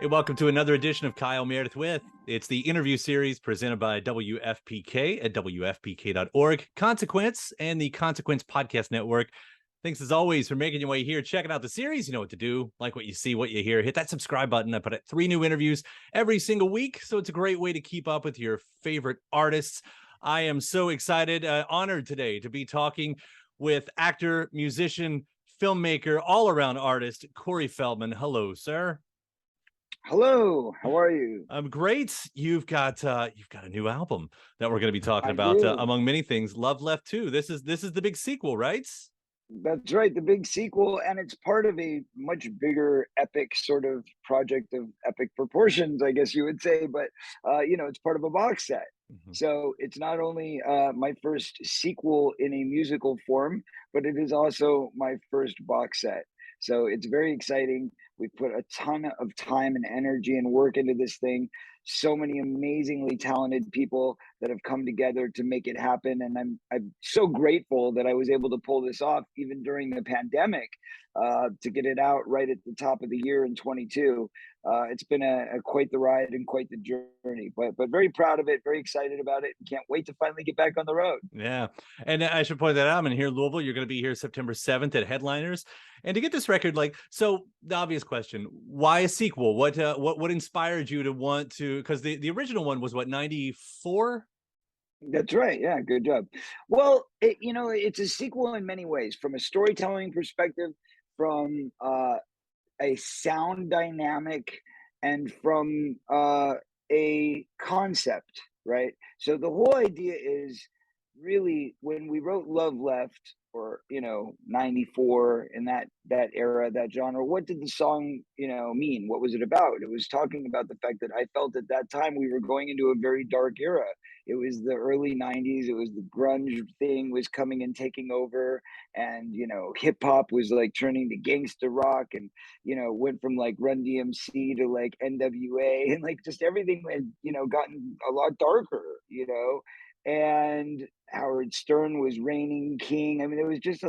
Hey, welcome to another edition of Kyle Meredith with. It's the interview series presented by WFPK at WFPK.org, Consequence, and the Consequence Podcast Network. Thanks as always for making your way here, checking out the series. You know what to do. Like what you see, what you hear. Hit that subscribe button. I put out 3 new interviews every single week, so it's a great way to keep up with your favorite artists. I am so excited, honored today to be talking with actor, musician, filmmaker, all-around artist, Corey Feldman. Hello, sir. Hello, how are you? I'm great. You've got a new album that we're going to be talking I about, do. among many things. Love Left 2. This is the big sequel, right? That's right, the big sequel, and it's part of a much bigger epic sort of project of epic proportions, I guess you would say, but it's part of a box set. Mhm. So it's not only my first sequel in a musical form, but it is also my first box set. So it's very exciting. We put a ton of time and energy and work into this thing. So many amazingly talented people that have come together to make it happen, and I'm so grateful that I was able to pull this off even during the pandemic, to get it out right at the top of the year in 22. It's been a quite the ride and quite the journey, but very proud of it, very excited about it, and can't wait to finally get back on the road. Yeah. And I should point that out. I'm in here in Louisville. You're going to be here September 7th at Headliners. And to get this record, so the obvious question, why a sequel? What inspired you to want to, because the original one was what, 94? That's right. Yeah, good job. Well, it's a sequel in many ways, from a storytelling perspective, from a sound dynamic, and from a concept, right? So the whole idea is really, when we wrote Love Left, or 94, in that era, that genre, what did the song mean? What was it about? It was talking about the fact that I felt at that time we were going into a very dark era. It was the early 90s. It was the grunge thing was coming and taking over, and hip hop was like turning to gangster rock, and went from like Run DMC to like NWA, and like just everything had gotten a lot darker, and Howard Stern was reigning king. I mean, there was just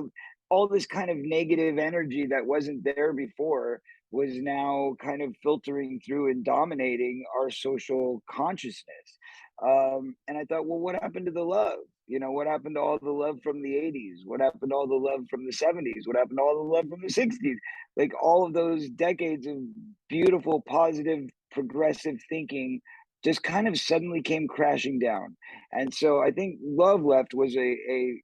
all this kind of negative energy that wasn't there before, was now kind of filtering through and dominating our social consciousness. And I thought, well, what happened to the love? What happened to all the love from the 80s? What happened to all the love from the 70s? What happened to all the love from the 60s? Like all of those decades of beautiful, positive, progressive thinking just kind of suddenly came crashing down. And so I think Love Left was a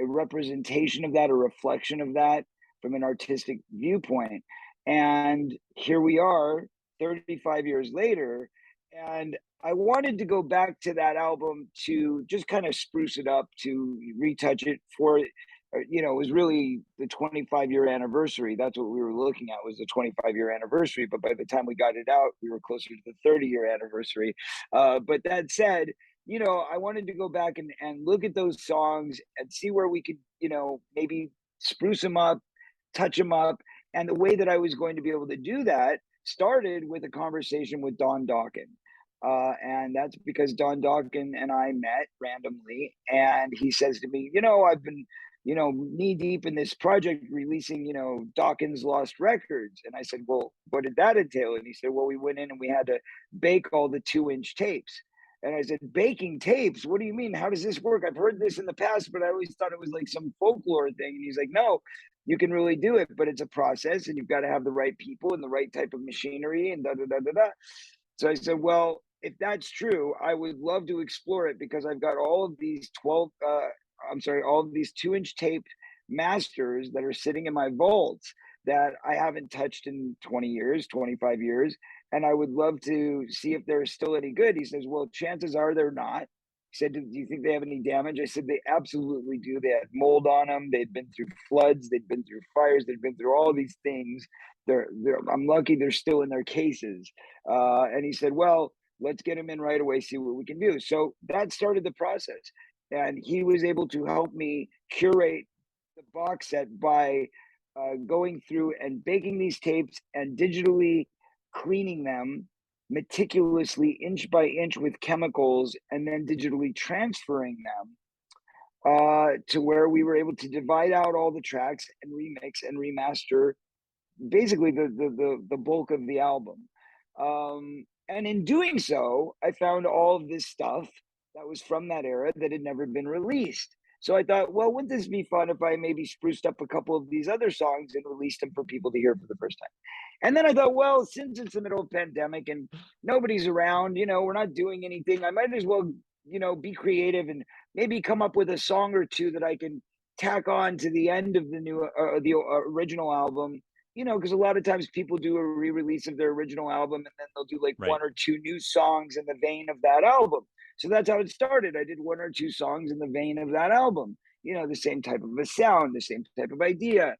representation of that, a reflection of that from an artistic viewpoint. And here we are 35 years later, and I wanted to go back to that album to just kind of spruce it up, to retouch it for it was really the 25-year anniversary. That's what we were looking at, was the 25-year anniversary. But by the time we got it out, we were closer to the 30-year anniversary. But that said, I wanted to go back and look at those songs and see where we could, maybe spruce them up, touch them up. And the way that I was going to be able to do that started with a conversation with Don Dokken. And that's because Don Dokken and I met randomly, and he says to me, I've been, knee deep in this project releasing, Dawkins Lost Records. And I said, well, what did that entail? And he said, well, we went in and we had to bake all the 2-inch tapes. And I said, baking tapes? What do you mean? How does this work? I've heard this in the past, but I always thought it was like some folklore thing. And he's like, no, you can really do it, but it's a process, and you've got to have the right people and the right type of machinery, and da da da da da. So I said, well, if that's true, I would love to explore it, because I've got all of these all of these 2-inch tape masters that are sitting in my vaults that I haven't touched in 20 years, 25 years. And I would love to see if they're still any good. He says, well, chances are they're not. He said, do you think they have any damage? I said, they absolutely do. They had mold on them. They'd been through floods. They'd been through fires. They'd been through all these things. I'm lucky they're still in their cases. And he said, well, let's get them in right away, see what we can do. So that started the process. And he was able to help me curate the box set by going through and baking these tapes and digitally cleaning them meticulously, inch by inch, with chemicals, and then digitally transferring them to where we were able to divide out all the tracks and remix and remaster basically the bulk of the album. And in doing so, I found all of this stuff that was from that era that had never been released. So I thought, well, wouldn't this be fun if I maybe spruced up a couple of these other songs and released them for people to hear for the first time? And then I thought, well, since it's the middle of pandemic and nobody's around, we're not doing anything, I might as well, be creative and maybe come up with a song or two that I can tack on to the end of the original album. Because a lot of times people do a re-release of their original album and then they'll do like Right. one or two new songs in the vein of that album. So that's how it started. I did one or two songs in the vein of that album, the same type of a sound, the same type of idea.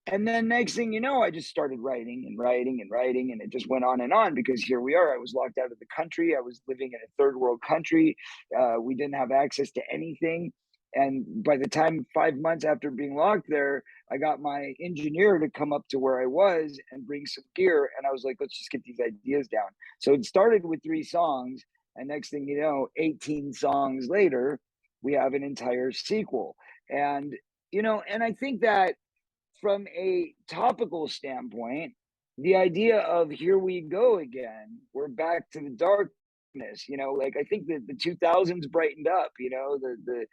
And then next thing you know, I just started writing and writing and writing, and it just went on because here we are. I was locked out of the country. I was living in a third world country. We didn't have access to anything. And by the time 5 months after being locked there, I got my engineer to come up to where I was and bring some gear. And I was like, let's just get these ideas down. So it started with 3 songs. And next thing you know, 18 songs later, we have an entire sequel. And, and I think that from a topical standpoint, the idea of here we go again, we're back to the darkness, like I think that the 2000s brightened up, the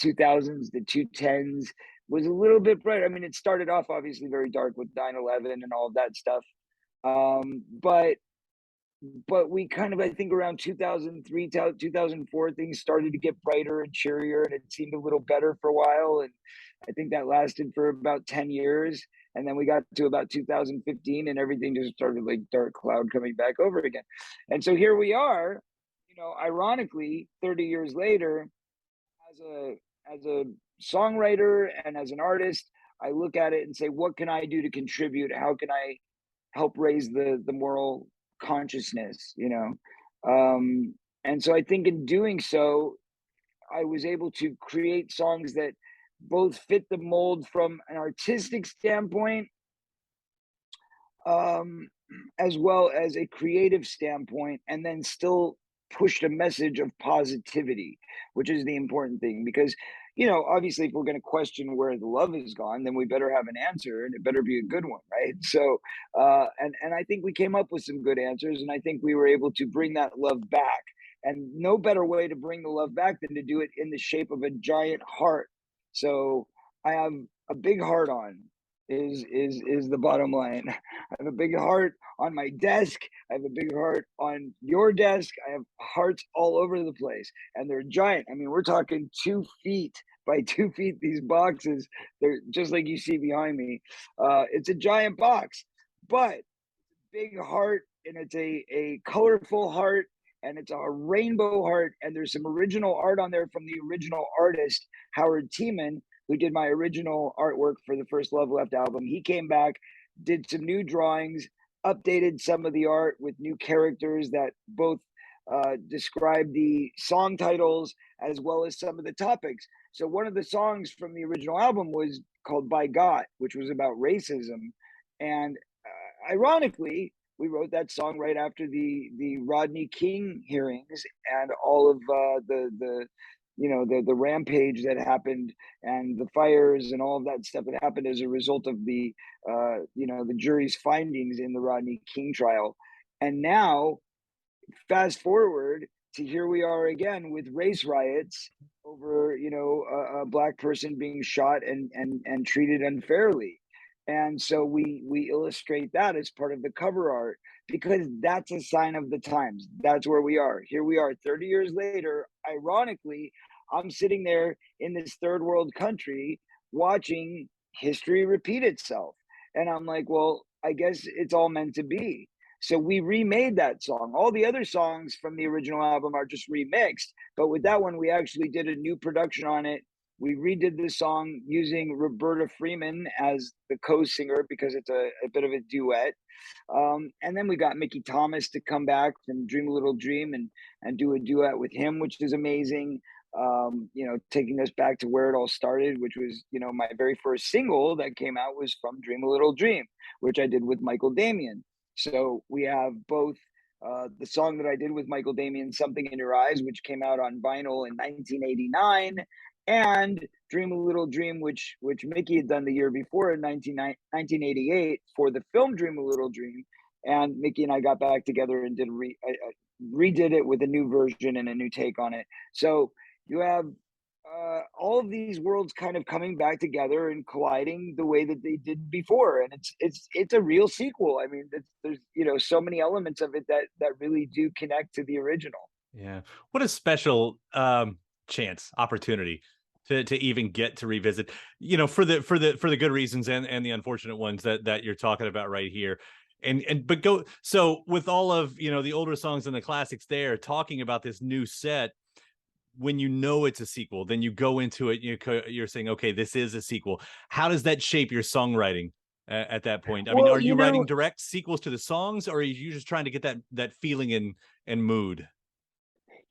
2000s, the 2010s was a little bit brighter. I mean, it started off obviously very dark with 9/11 and all of that stuff. But we kind of, I think around 2003 to 2004, things started to get brighter and cheerier, and it seemed a little better for a while. And I think that lasted for about 10 years. And then we got to about 2015 and everything just started like dark cloud coming back over again. And so here we are, ironically, 30 years later, as a songwriter and as an artist, I look at it and say, what can I do to contribute? How can I help raise the moral consciousness, and so I think in doing so, I was able to create songs that both fit the mold from an artistic standpoint, as well as a creative standpoint, and then still pushed a message of positivity, which is the important thing. Because, obviously, if we're going to question where the love is gone, then we better have an answer, and it better be a good one, right? So, and I think we came up with some good answers, and I think we were able to bring that love back. And no better way to bring the love back than to do it in the shape of a giant heart. So I have a big heart on is the bottom line. I have a big heart on my desk. I have a big heart on your desk. I have hearts all over the place, and they're giant. I mean, we're talking 2 feet by 2 feet. These boxes, they're just like you see behind me. It's a giant box, but big heart, and it's a colorful heart, and it's a rainbow heart, and there's some original art on there from the original artist Howard Tiemann, who did my original artwork for the first Love Left album. He came back, did some new drawings, updated some of the art with new characters that both describe the song titles as well as some of the topics. So one of the songs from the original album was called By God, which was about racism. And ironically, we wrote that song right after the Rodney King hearings and all of the rampage that happened and the fires and all of that stuff that happened as a result of the jury's findings in the Rodney King trial. And now, fast forward to here we are again with race riots over a black person being shot and treated unfairly. And so we illustrate that as part of the cover art because that's a sign of the times. That's where we are. Here we are 30 years later. Ironically, I'm sitting there in this third world country watching history repeat itself. And I'm like, well, I guess it's all meant to be. So we remade that song. All the other songs from the original album are just remixed. But with that one, we actually did a new production on it. We redid the song using Roberta Freeman as the co-singer because it's a bit of a duet. And then we got Mickey Thomas to come back from Dream a Little Dream and do a duet with him, which is amazing. Taking us back to where it all started, which was, my very first single that came out was from Dream a Little Dream, which I did with Michael Damian. So we have both the song that I did with Michael Damian, Something in Your Eyes, which came out on vinyl in 1989, and Dream a Little Dream, which Mickey had done the year before in 1988 for the film Dream a Little Dream. And Mickey and I got back together and redid it with a new version and a new take on it. So you have all of these worlds kind of coming back together and colliding the way that they did before, and it's a real sequel. I mean, there's so many elements of it that really do connect to the original. Yeah. What a special chance, opportunity to even get to revisit, for the good reasons and the unfortunate ones that you're talking about right here. But go, so with all of, the older songs and the classics there, talking about this new set, when it's a sequel, then you go into it, you're saying, okay, this is a sequel. How does that shape your songwriting at that point? I mean, Well, are you writing direct sequels to the songs, or are you just trying to get that feeling and mood?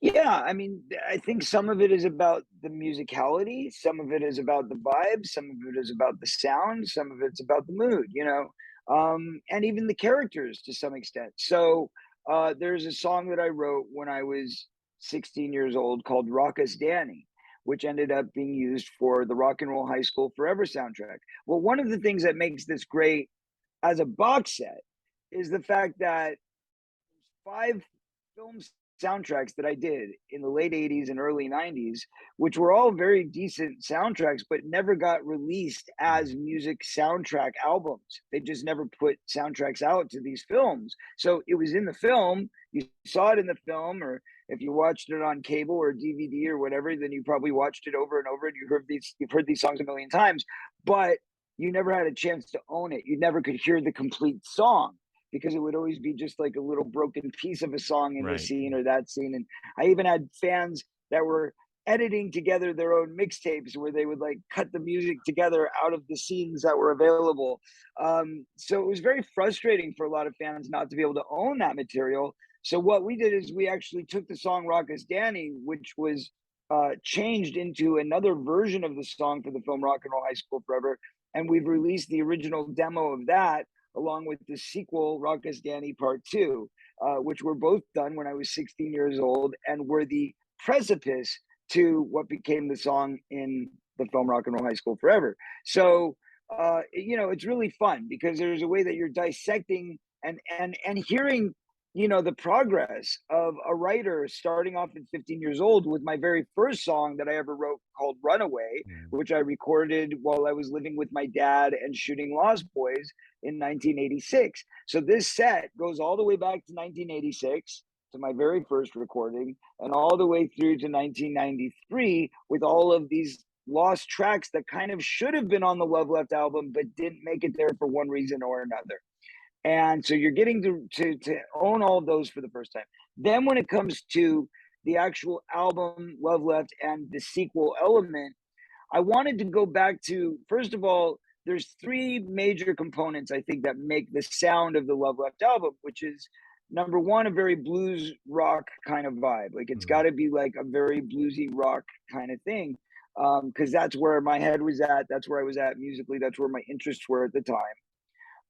yeah, I mean, I think some of it is about the musicality, some of it is about the vibe, some of it is about the sound, some of it's about the mood, and even the characters to some extent. So there's a song that I wrote when I was 16 years old called Rock Us Danny, which ended up being used for the Rock and Roll High School Forever soundtrack. Well, one of the things that makes this great as a box set is the fact that five film soundtracks that I did in the late 80s and early 90s, which were all very decent soundtracks, but never got released as music soundtrack albums. They just never put soundtracks out to these films. So it was in the film, you saw it in the film, or if you watched it on cable or DVD or whatever, then you probably watched it over and over and you've heard these songs a million times, but you never had a chance to own it. You never could hear the complete song because it would always be just like a little broken piece of a song in this Right. scene or that scene. And I even had fans that were editing together their own mixtapes where they would like cut the music together out of the scenes that were available. So it was very frustrating for a lot of fans not to be able to own that material. So what we did is we actually took the song Rock Us Danny, which was changed into another version of the song for the film Rock and Roll High School Forever. And we've released the original demo of that along with the sequel, Rock Us Danny Part 2, which were both done when I was 16 years old and were the precipice to what became the song in the film Rock and Roll High School Forever. So, it's really fun because there's a way that you're dissecting and hearing the progress of a writer starting off at 15 years old with my very first song that I ever wrote called Runaway, which I recorded while I was living with my dad and shooting Lost Boys in 1986. So this set goes all the way back to 1986 to my very first recording and all the way through to 1993 with all of these lost tracks that kind of should have been on the Love Left album but didn't make it there for one reason or another. And so you're getting to own all of those for the first time. Then when it comes to the actual album Love Left and the sequel element, I wanted to go back to, first of all, there's three major components I think that make the sound of the Love Left album, which is number one, a very blues rock kind of vibe. Like it's got to be like a very bluesy rock kind of thing, because that's where my head was at. That's where I was at musically. That's where my interests were at the time.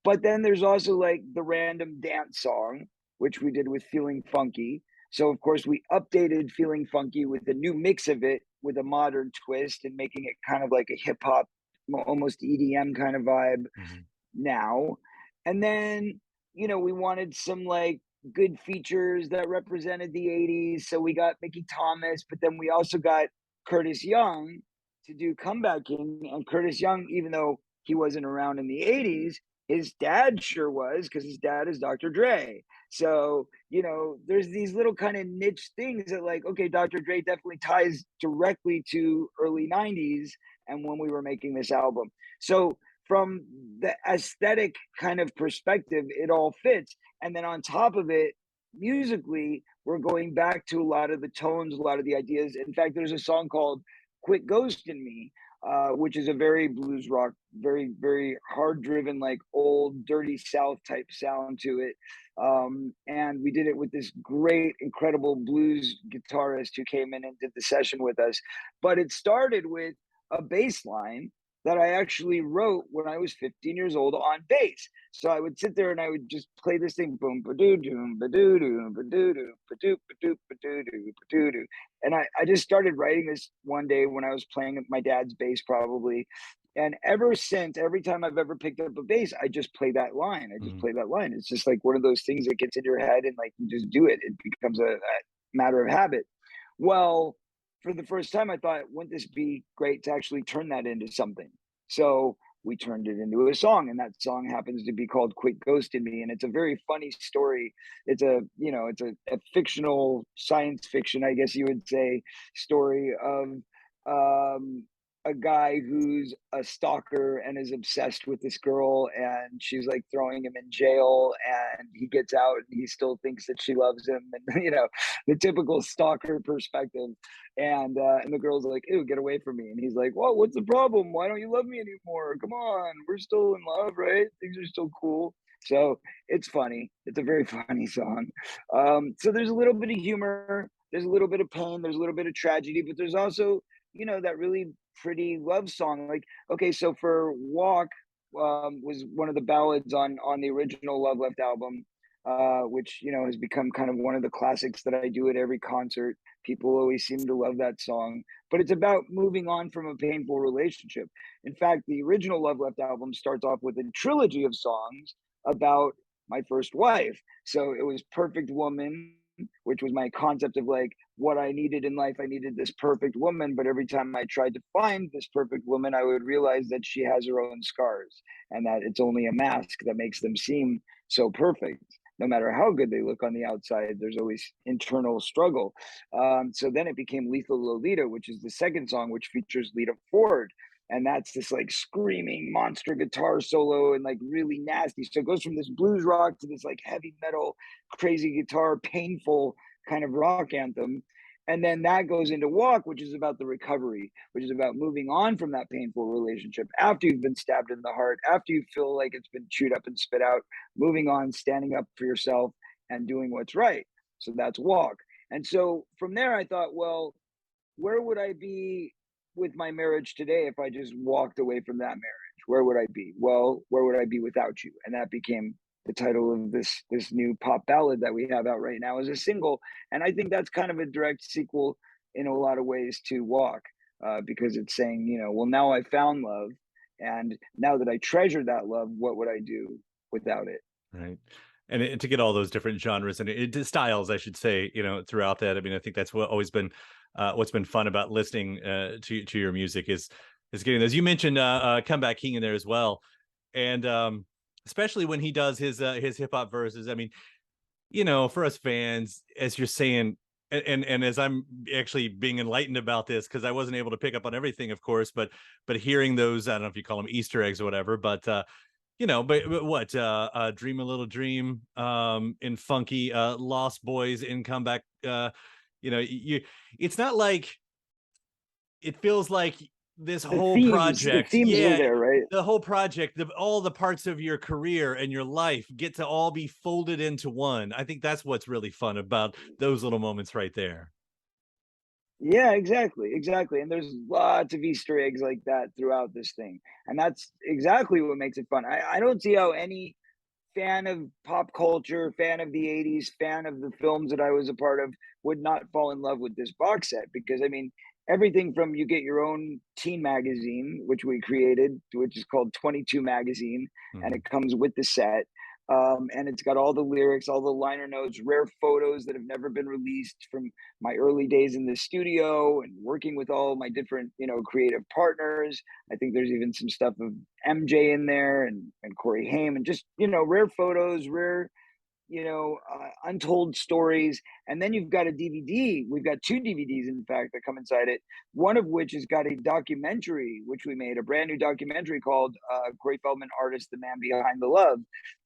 But then there's also like the random dance song, which we did with Feeling Funky. So of course we updated Feeling Funky with a new mix of it with a modern twist and making it kind of like a hip hop, almost EDM kind of vibe now. And then, we wanted some like good features that represented the 80s. So we got Mickey Thomas, but then we also got Curtis Young to do comebacking. And Curtis Young, even though he wasn't around in the 80s, his dad sure was because his dad is Dr. Dre. So, there's these little kind of niche things that like, okay, Dr. Dre definitely ties directly to early 90s and when we were making this album. So from the aesthetic kind of perspective, it all fits. And then on top of it, musically, we're going back to a lot of the tones, a lot of the ideas. In fact, there's a song called Quit Ghosting Me, which is a very blues rock, very, very hard driven, like old dirty South type sound to it. And we did it with this great, incredible blues guitarist who came in and did the session with us. But it started with a bass line that I actually wrote when I was 15 years old on bass. So I would sit there and I would just play this thing, boom, ba doo doo, ba doo doo, ba doo doo, ba doo ba doo, ba doo doo, ba doo doo. And I just started writing this one day when I was playing with my dad's bass, probably. And ever since, every time I've ever picked up a bass, I just play that line. I just Mhm. play that line. It's just like one of those things that gets in your head and like you just do it. It becomes a matter of habit. Well, for the first time, I thought, wouldn't this be great to actually turn that into something? So we turned it into a song, and that song happens to be called "Quit Ghosting Me," and it's a very funny story. It's a, it's a fictional science fiction, I guess you would say, story of um, a guy who's a stalker and is obsessed with this girl, and she's like throwing him in jail, and he gets out, and he still thinks that she loves him, and the typical stalker perspective. And the girl's like, "Ew, get away from me!" And he's like, "Well, what's the problem? Why don't you love me anymore? Come on, we're still in love, right? Things are still cool." So it's funny. It's a very funny song. So there's a little bit of humor, there's a little bit of pain, there's a little bit of tragedy, but there's also, that really pretty love song. Like, okay, so for Walk, was one of the ballads on the original Love Left album, which has become kind of one of the classics that I do at every concert. People always seem to love that song, but it's about moving on from a painful relationship. In fact, the original Love Left album starts off with a trilogy of songs about my first wife. So it was Perfect Woman, which was my concept of like what I needed in life. I needed this perfect woman, but every time I tried to find this perfect woman, I would realize that she has her own scars and that it's only a mask that makes them seem so perfect. No matter how good they look on the outside, there's always internal struggle. So then it became Lethal Lolita, which is the second song, which features Lita Ford. And that's this like screaming monster guitar solo and like really nasty. So it goes from this blues rock to this like heavy metal, crazy guitar, painful kind of rock anthem. And then that goes into Walk, which is about the recovery, which is about moving on from that painful relationship after you've been stabbed in the heart, after you feel like it's been chewed up and spit out, moving on, standing up for yourself and doing what's right. So that's Walk. And so from there, I thought, well, where would I be with my marriage today if I just walked away from that marriage? Where would I be? Well, where would I be without you? And that became the title of this new pop ballad that we have out right now as a single. And I think that's kind of a direct sequel in a lot of ways to Walk, because it's saying, well, now I found love, and now that I treasure that love, what would I do without it? Right. And to get all those different genres and styles, I should say, throughout that. I mean, I think that's what always been what's been fun about listening to your music is getting those. You mentioned Comeback King in there as well, and especially when he does his hip hop verses. I mean, for us fans, as you're saying, and as I'm actually being enlightened about this because I wasn't able to pick up on everything, of course, but hearing those, I don't know if you call them Easter eggs or whatever, but but what Dream a Little Dream, in Funky, Lost Boys in Comeback, you it's not like it feels like this whole The project, themes are yeah, there, right? the whole project, all the parts of your career and your life get to all be folded into one. I think that's what's really fun about those little moments right there. Yeah, exactly, exactly. And there's lots of Easter eggs like that throughout this thing. And that's exactly what makes it fun. I don't see how any fan of pop culture, fan of the 80s, fan of the films that I was a part of would not fall in love with this box set because I mean, everything from you get your own teen magazine, which we created, which is called 22 Magazine, and Mhm. it comes with the set. And it's got all the lyrics, all the liner notes, rare photos that have never been released from my early days in the studio and working with all my different, creative partners. I think there's even some stuff of MJ in there and Corey Haim and just, rare photos, rare, untold stories. And then you've got a DVD. We've got two DVDs, in fact, that come inside it. One of which has got a documentary, which we made, a brand new documentary called Corey Feldman, Artist, the Man Behind the Love.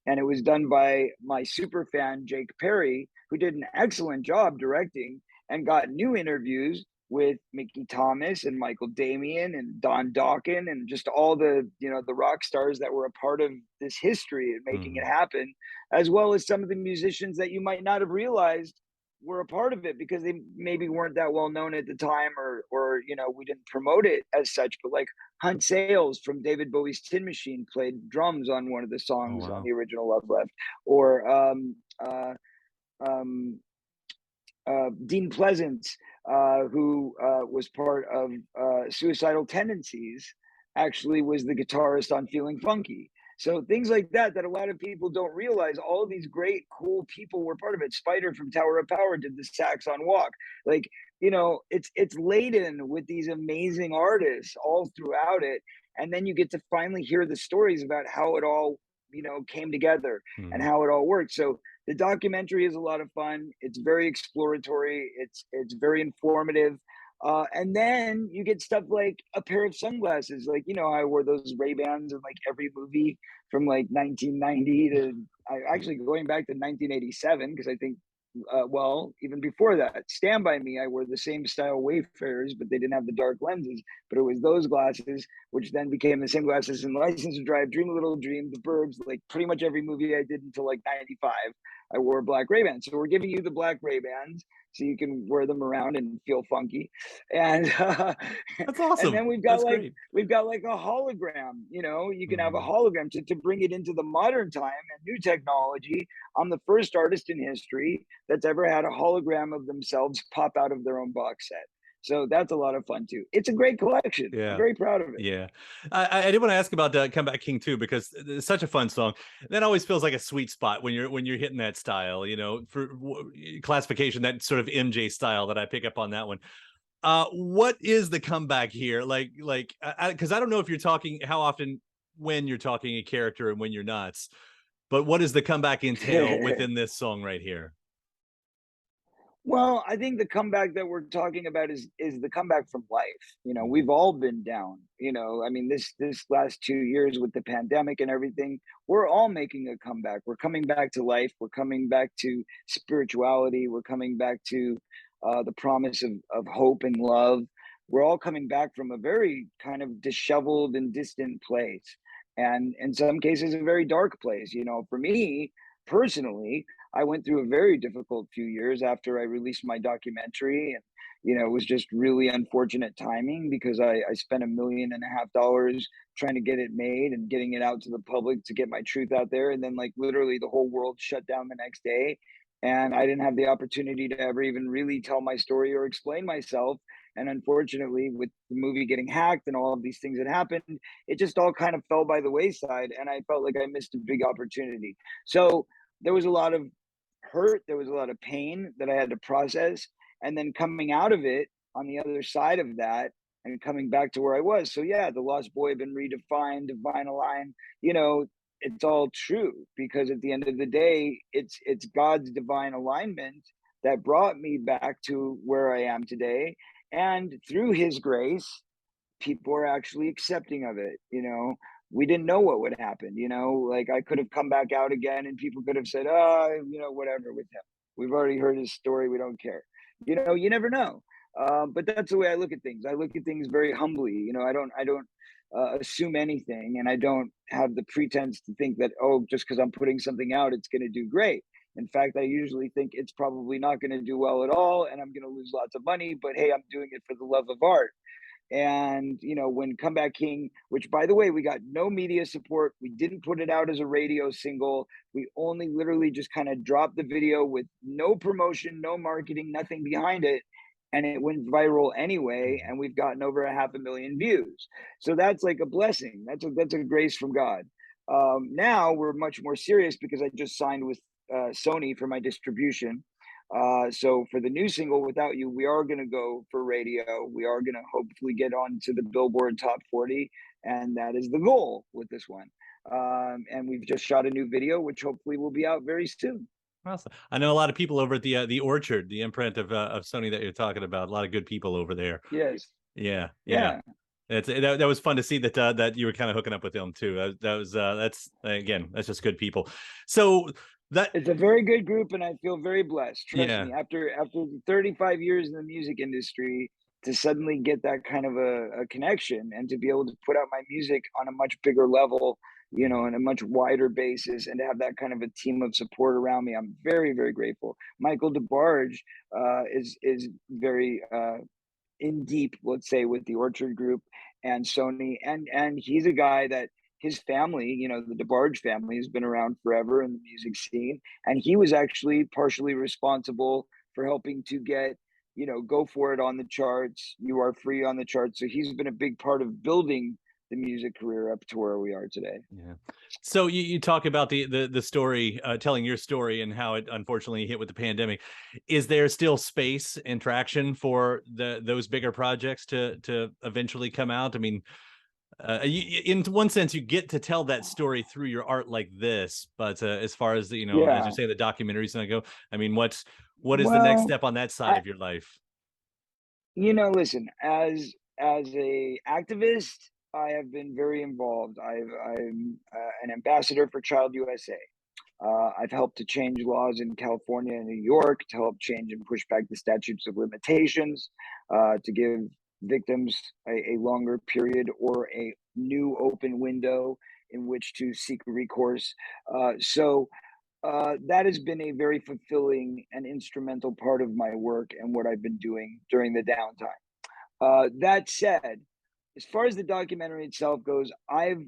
And it was done by my super fan, Jake Perry, who did an excellent job directing and got new interviews with Mickey Thomas and Michael Damian and Don Dokken and just all the rock stars that were a part of this history and making it Mhm. happen, as well as some of the musicians that you might not have realized, were a part of it because they maybe weren't that well known at the time, or you know, we didn't promote it as such. But like Hunt Sales from David Bowie's Tin Machine played drums on one of the Oh songs on wow. the original Love Left, or um, Dean Pleasance, who was part of Suicidal Tendencies, actually was the guitarist on Feeling Funky. So things like that, that a lot of people don't realize. All of these great, cool people were part of it. Spider from Tower of Power did the sax on Walk. Like, you know, it's laden with these amazing artists all throughout it. And then you get to finally hear the stories about how it all, you know, came together and Mhm. how it all worked. So the documentary is a lot of fun. It's very exploratory. It's very informative. And then you get stuff like a pair of sunglasses. Like, you know, I wore those Ray-Bans in like every movie from like 1990 to I actually going back to 1987, because I think well, even before that, Stand By Me, I wore the same style Wayfarers, but they didn't have the dark lenses. But it was those glasses, which then became the same glasses in License to Drive, Dream a Little Dream, The Burbs, like pretty much every movie I did until like 95. I wore black Ray-Bans. So we're giving you the black Ray-Bans so you can wear them around and feel funky. And That's and awesome. then That's great. we've got like a hologram. You know, you can have a Mhm. hologram to bring it into the modern time and new technology. I'm the first artist in history that's ever had a hologram of themselves pop out of their own box set. So that's a lot of fun too. It's a great collection. I'm Yeah. very proud of it. Yeah, I did want to ask about "Comeback King" too, because it's such a fun song. That always feels like a sweet spot when you're hitting that style, you know, for classification, that sort of MJ style that I pick up on that one. What is the comeback here? Like, because I don't know if you're talking how often when you're talking a character and when you're not, but what does the comeback entail within this song right here? Well, I think the comeback that we're talking about is the comeback from life. You know, Mhm. we've all been down. You know, I mean, this last 2 years with the pandemic and everything, we're all making a comeback. We're coming back to life. We're coming back to spirituality. We're coming back to the promise of hope and love. We're all coming back from a very kind of disheveled and distant place, and in some cases, a very dark place. You know, for me personally, I went through a very difficult few years after I released my documentary. And, you know, it was just really unfortunate timing because I spent $1.5 million trying to get it made and getting it out to the public to get my truth out there. And then, like, literally the whole world shut down the next day. And I didn't have the opportunity to ever even really tell my story or explain myself. And unfortunately, with the movie getting hacked and all of these things that happened, it just all kind of fell by the wayside. And I felt like I missed a big opportunity. So there was a lot of hurt, there was a lot of pain that I had to process, and then coming out of it on the other side of that and coming back to where I was. So yeah, the lost boy been redefined, divine aligned, you know, it's all true because at the end of the day, it's God's divine alignment that brought me back to where I am today. And through his grace, people are actually accepting of it. You know, we didn't know what would happen. You know, like I could have come back out again and people could have said, oh, you know, whatever with him, we've already heard his story, we don't care. You know, you never know. But that's the way I look at things. I look at things very humbly. You know, I don't assume anything, and I don't have the pretense to think that, oh, just because I'm putting something out, it's going to do great. In fact, I usually think it's probably not going to do well at all, and I'm going to lose lots of money. But hey, I'm doing it for the love of art. And, you know, when Comeback King, which by the way, we got no media support, we didn't put it out as a radio single. We only literally just kind of dropped the video with no promotion, no marketing, nothing behind it. And it went viral anyway. Mhm. And we've gotten over 500,000 views. So that's like a blessing. That's a grace from God. Now we're much more serious because I just signed with Sony for my distribution. So for the new single, Without You, we are going to go for radio. We are going to hopefully get on to the Billboard Top 40. And that is the goal with this one. And we've just shot a new video, which hopefully will be out very soon. Awesome. I know a lot of people over at the Orchard, the imprint of Sony that you're talking about. A lot of good people over there. Yes. Yeah, yeah. Yeah. That was fun to see that that you were kind of hooking up with them too. That was that's again, that's just good people. So that It's a very good group, and I feel very blessed. Trust yeah. me. After 35 years in the music industry, to suddenly get that kind of a connection and to be able to put out my music on a much bigger level, you know, on a much wider basis, and to have that kind of a team of support around me, I'm very, very grateful. Michael DeBarge is very in deep, let's say, with the Orchard Group and Sony, and he's a guy that his family, you know, the DeBarge family, has been around forever in the music scene, and he was actually partially responsible for helping to get, you know, Go For It on the charts, You Are Free on the charts. So he's been a big part of building the music career up to where we are today. Yeah. So you talk about the story, telling your story and how it unfortunately hit with the pandemic. Is there still space and traction for those bigger projects to eventually come out? I mean, in one sense, you get to tell that story through your art like this, but as far as you know, as you Yeah. say, the documentaries and I go, I mean, what is the next Well, step on that side I, of your life? you know, listen, as a activist, I have been very involved. I'm an ambassador for Child USA. I've helped to change laws in California and New York to help change and push back the statutes of limitations, to give victims a longer period or a new open window in which to seek recourse. That has been a very fulfilling and instrumental part of my work and what I've been doing during the downtime. That said, as far as the documentary itself goes, I've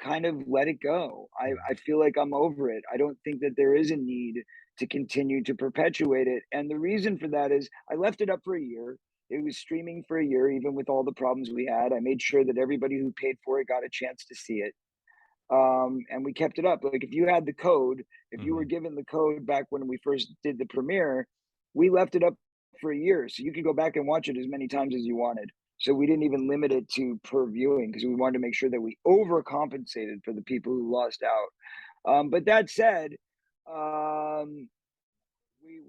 kind of let it go. I feel like I'm over it. I don't think that there is a need to continue to perpetuate it. And the reason for that is I left it up for a year. It was streaming for a year, even with all the problems we had. I made sure that everybody who paid for it got a chance to see it. And we kept it up. Like if you had the code, if you were Hmm. given the code back when we first did the premiere, we left it up for a year, so you could go back and watch it as many times as you wanted. So we didn't even limit it to per viewing because we wanted to make sure that we overcompensated for the people who lost out. But that said, um,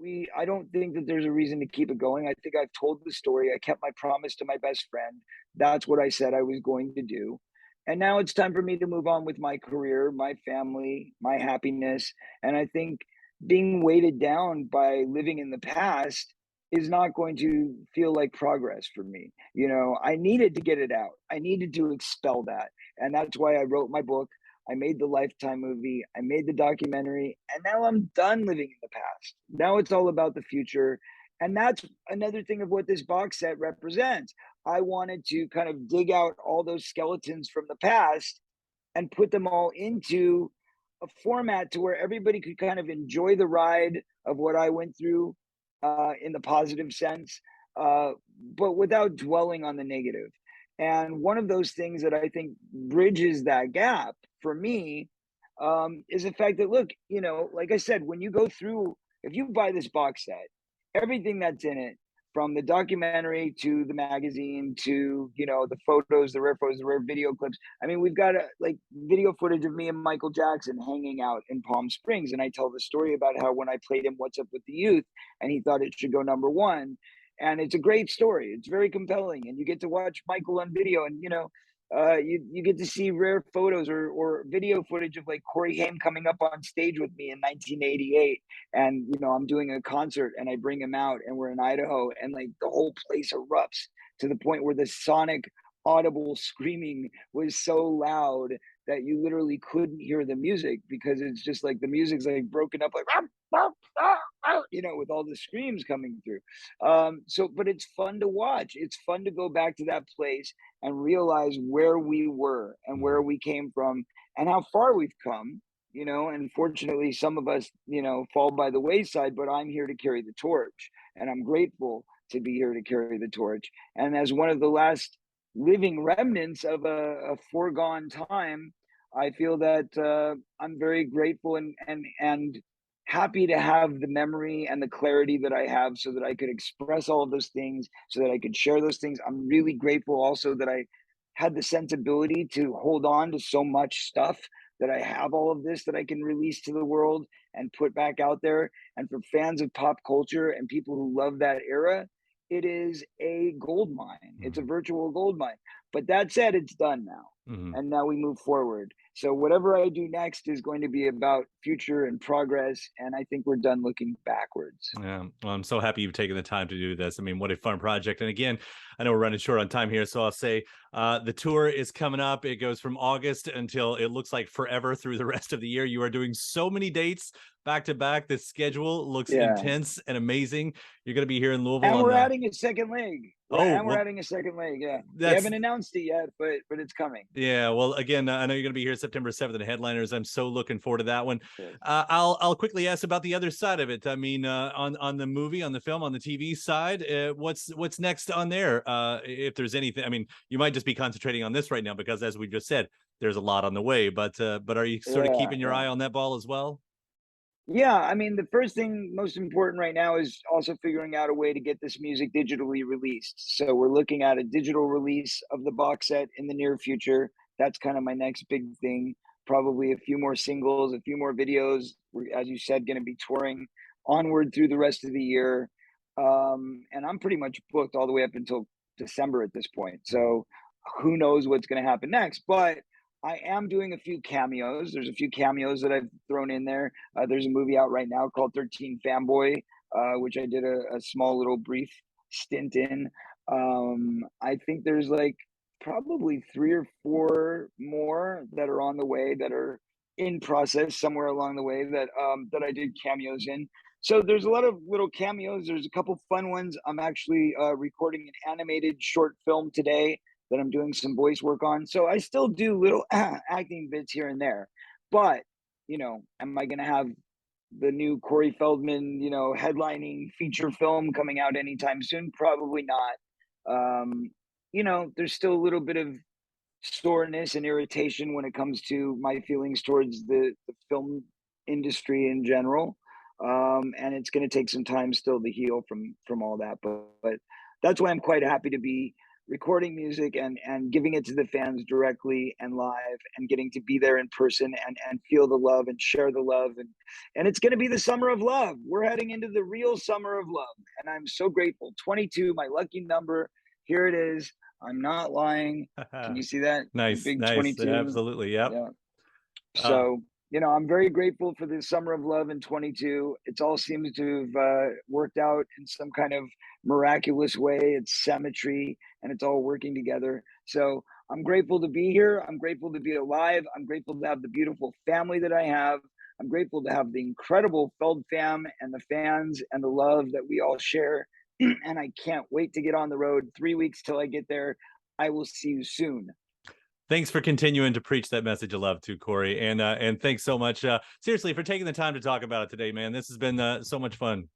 we I don't think that there's a reason to keep it going. I think I've told the story. I kept my promise to my best friend. That's what I said I was going to do. And now it's time for me to move on with my career, my family, my happiness. And I think being weighted down by living in the past is not going to feel like progress for me. You know, I needed to get it out. I needed to expel that. And that's why I wrote my book. I made the Lifetime movie, I made the documentary, and now I'm done living in the past. Now it's all about the future. And that's another thing of what this box set represents. I wanted to kind of dig out all those skeletons from the past and put them all into a format to where everybody could kind of enjoy the ride of what I went through, in the positive sense, uh, but without dwelling on the negative. And one of those things that I think bridges that gap for me, is the fact that, look, you know, like I said, when you go through, if you buy this box set, everything that's in it, from the documentary to the magazine to, you know, the photos, the rare photos, the rare video clips. I mean, we've got like video footage of me and Michael Jackson hanging out in Palm Springs, and I tell the story about how when I played him "What's Up with the Youth," and he thought it should go number one, and it's a great story. It's very compelling, and you get to watch Michael on video, and you know, you get to see rare photos or video footage of like Corey Haim coming up on stage with me in 1988, and you know I'm doing a concert and I bring him out and we're in Idaho and like the whole place erupts to the point where the sonic audible screaming was so loud that you literally couldn't hear the music because it's just like the music's like broken up like you know, with all the screams coming through. But it's fun to watch. It's fun to go back to that place and realize where we were and where Hmm. we came from and how far we've come, you know. And fortunately some of us, you know, fall by the wayside, but I'm here to carry the torch, and I'm grateful to be here to carry the torch. And as one of the last living remnants of a foregone time, I feel that I'm very grateful and happy to have the memory and the clarity that I have so that I could express all of those things, so that I could share those things. I'm really grateful also that I had the sensibility to hold on to so much stuff, that I have all of this that I can release to the world and put back out there. And for fans of pop culture and people who love that era, it is a gold mine. It's a Hmm. virtual gold mine. But that said, it's done now. Hmm. And now we move forward. So whatever I do next is going to be about future and progress. And I think we're done looking backwards. Yeah, well, I'm so happy you've taken the time to do this. I mean, what a fun project. And again, I know we're running short on time here, so I'll say the tour is coming up. It goes from August until it looks like forever through the rest of the year. You are doing so many dates back to back. The schedule looks Yeah. intense and amazing. You're going to be here in Louisville And on we're the. adding a second leg. Oh, And we're well, adding a second leg. Yeah. We that's haven't announced it yet, but it's coming. yeah. Well, again, I know you're going to be here September 7th at Headliners. I'm so looking forward to that one. Yes. I'll quickly ask about the other side of it. I mean, on the movie, on the film, on the TV side, what's next on there? If there's anything, I mean, you might just be concentrating on this right now because, as we just said, there's a lot on the way. But are you sort of Yeah. keeping your eye on that ball as well? Yeah, I mean, the first thing most important right now is also figuring out a way to get this music digitally released. So we're looking at a digital release of the box set in the near future. That's kind of my next big thing. Probably a few more singles, a few more videos. We're, as you said, going to be touring onward through the rest of the year. And I'm pretty much booked all the way up until December at this point. So who knows what's going to happen next? But I am doing a few cameos. There's a few cameos that I've thrown in there. There's a movie out right now called 13 Fanboy, which I did a small little brief stint in. I think there's like probably 3 or 4 more that are on the way that are in process somewhere along the way that I did cameos in. So there's a lot of little cameos. There's a couple fun ones. I'm actually recording an animated short film today that I'm doing some voice work on. So I still do little acting bits here and there. But, am I going to have the new Corey Feldman, headlining feature film coming out anytime soon? Probably not. There's still a little bit of soreness and irritation when it comes to my feelings towards the film industry in general. And it's going to take some time still to heal from all that. But that's why I'm quite happy to be recording music and giving it to the fans directly and live and getting to be there in person and feel the love and share the love and it's going to be the summer of love. We're heading into the real summer of love and I'm so grateful. 22, my lucky number. Here it is. I'm not lying. Can you see that? Nice, Big nice, 22. absolutely, yep. Yeah. So, I'm very grateful for this summer of love in 22. It's all seems to have worked out in some kind of miraculous way. It's symmetry and it's all working together. So I'm grateful to be here. I'm grateful to be alive. I'm grateful to have the beautiful family that I have. I'm grateful to have the incredible Feld fam and the fans and the love that we all share. And I can't wait to get on the road. 3 weeks till I get there. I will see you soon. Thanks for continuing to preach that message of love to Corey, and thanks so much, seriously, for taking the time to talk about it today, man. This has been so much fun.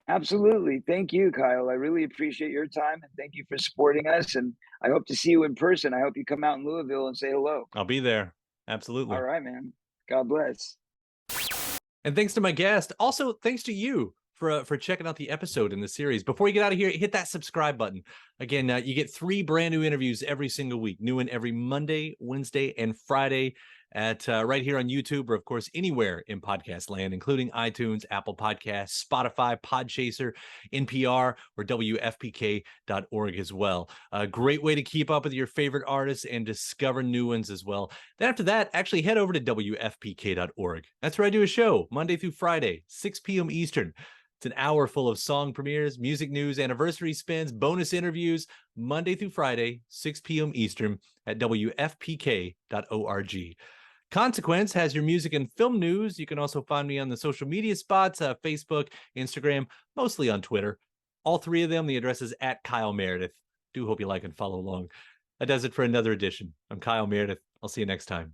Absolutely. Thank you, Kyle. I really appreciate your time and thank you for supporting us. And I hope to see you in person. I hope you come out in Louisville and say hello. I'll be there. Absolutely. All right, man. God bless. And thanks to my guest. Also, thanks to you for checking out the episode in the series. Before you get out of here, hit that subscribe button. Again, you get 3 brand new interviews every single week. New one every Monday, Wednesday, and Friday at right here on YouTube, or of course anywhere in podcast land, including iTunes, Apple Podcasts, Spotify, Podchaser, NPR, or WFPK.org as well. A great way to keep up with your favorite artists and discover new ones as well. Then after that, actually head over to WFPK.org. That's where I do a show Monday through Friday, 6 p.m. Eastern. It's an hour full of song premieres, music news, anniversary spins, bonus interviews, Monday through Friday, 6 p.m. Eastern at WFPK.org. Consequence has your music and film news. You can also find me on the social media spots, Facebook, Instagram, mostly on Twitter. All 3 of them, the address is at Kyle Meredith. Do hope you like and follow along. That does it for another edition. I'm Kyle Meredith. I'll see you next time.